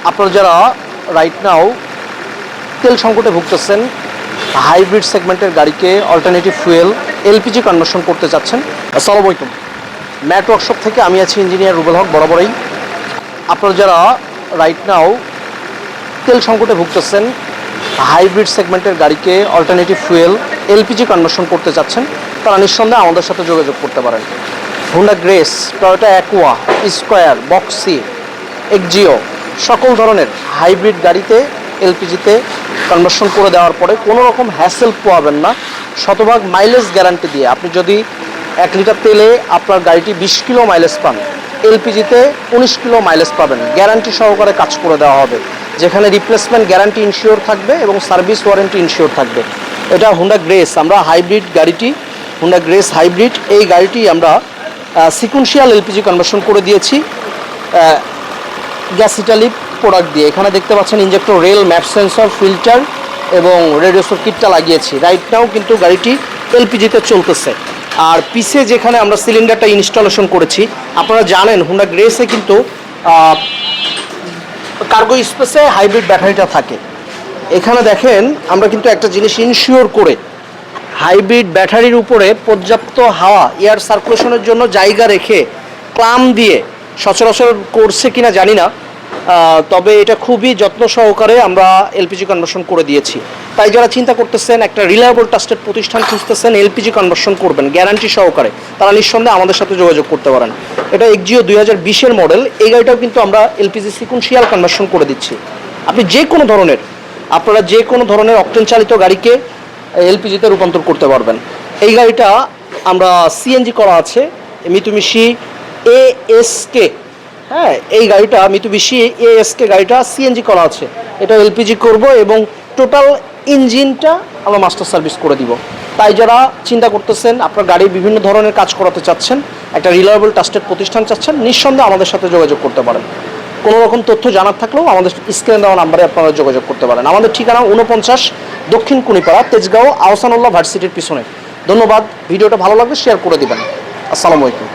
আপনারা যারা right now তেল সংকটে ভুগতেছেন, হাইব্রিড সেগমেন্টের গাড়িকে অল্টারনেটিভ ফুয়েল এলপিজি কনভার্সন করতে চাচ্ছেন, আসসালামু আলাইকুম। ম্যাট ওয়ার্কশপ থেকে আমি আছি ইঞ্জিনিয়ার রুবেল হক বরাবরই। আপনারা যারা রাইট নাও তেল সংকটে ভুগতেছেন, হাইব্রিড সেগমেন্টের গাড়িকে অল্টারনেটিভ ফুয়েল এলপিজি কনভার্সন করতে চাচ্ছেন, তারা নিঃসন্দেহে আমাদের সাথে যোগাযোগ করতে পারেন। Honda Grace, Toyota Aqua, square, boxy, Axio সকল ধরনের হাইব্রিড গাড়িতে এলপিজিতে কনভার্সন করে দেওয়ার পরে কোনো রকম হ্যাসেল পাবেন না, শতভাগ মাইলেজ গ্যারান্টি দিয়ে। আপনি যদি 1 লিটার তেলে আপনার গাড়িটি 20 কিলো মাইলেজ পান, এলপিজিতে 19 কিলো মাইলেজ পাবেন, গ্যারান্টি সহকারে কাজ করে দেওয়া হবে, যেখানে রিপ্লেসমেন্ট গ্যারান্টি ইনশিওর থাকবে এবং সার্ভিস ওয়ারেন্টি ইনশিওর থাকবে। এটা হোন্ডা গ্রেস, আমরা হাইব্রিড গাড়িটি হোন্ডা গ্রেস হাইব্রিড এই গাড়িটি আমরা সিকুয়েন্সিয়াল এলপিজি কনভার্সন করে দিয়েছি গ্যাস ইটালি প্রোডাক্ট দিয়ে। এখানে দেখতে পাচ্ছেন injector rail, map sensor, filter এবং রেডিওসর কিটটা লাগিয়েছি। রাইট নাও কিন্তু গাড়িটি এলপিজিতে চলতেছে। আর পিছে যেখানে আমরা সিলিন্ডারটা ইনস্টলেশন করেছি, আপনারা জানেন হোন্ডা গ্রেসে কিন্তু কার্গো স্পেসে হাইব্রিড ব্যাটারিটা থাকে। এখানে দেখেন আমরা কিন্তু একটা জিনিস ইনশিওর করে হাইব্রিড ব্যাটারির উপরে পর্যাপ্ত হাওয়া এয়ার সার্কুলেশনের জন্য জায়গা রেখে ক্লাম দিয়ে, সচরাচর করছে কিনা জানি না, তবে এটা খুবই যত্ন সহকারে আমরা এলপিজি কনভার্সন করে দিয়েছি। তাই যারা চিন্তা করতেছেন একটা রিলায়েবল ট্রাস্টেড প্রতিষ্ঠান খুঁজতেছেন, এলপিজি কনভার্সন করবেন গ্যারান্টি সহকারে, তারা নিঃসন্দেহে আমাদের সাথে যোগাযোগ করতে পারেন। এটা এক্সজিও 2020-এর মডেল। এই গাড়িটাও কিন্তু আমরা এলপিজি সিকুয়েন্সিয়াল কনভার্সন করে দিচ্ছি। আপনি আপনারা যে কোনো ধরনের অকটেন চালিত গাড়িকে এলপিজিতে রূপান্তর করতে পারবেন। এই গাড়িটা আমরা সিএনজি করা আছে, মিতুবিশি এএসকে। হ্যাঁ, এই গাড়িটা মিতুবিশি এএসকে গাড়িটা সিএনজি করা আছে, এটা এলপিজি করব এবং টোটাল ইঞ্জিনটা আমরা মাস্টার সার্ভিস করে দিব। তাই যারা চিন্তা করতেছেন আপনার গাড়ির বিভিন্ন ধরনের কাজ করাতে চাচ্ছেন, একটা রিলায়েবল ট্রাস্টেড প্রতিষ্ঠান চাচ্ছেন, নিঃসন্দেহে আমাদের সাথে যোগাযোগ করতে পারেন। কোনো রকম তথ্য জানার থাকলেও আমাদের স্ক্রিনে দেওয়া নাম্বারে আপনারা যোগাযোগ করতে পারেন। আমাদের ঠিকানা 49 দক্ষিণ কুনিপাড়া, তেজগাঁও, আহসানুল্লাহ ভার্সিটির পিছনে। ধন্যবাদ। ভিডিওটা ভালো লাগলে শেয়ার করে দিবেন। আসসালামু আলাইকুম।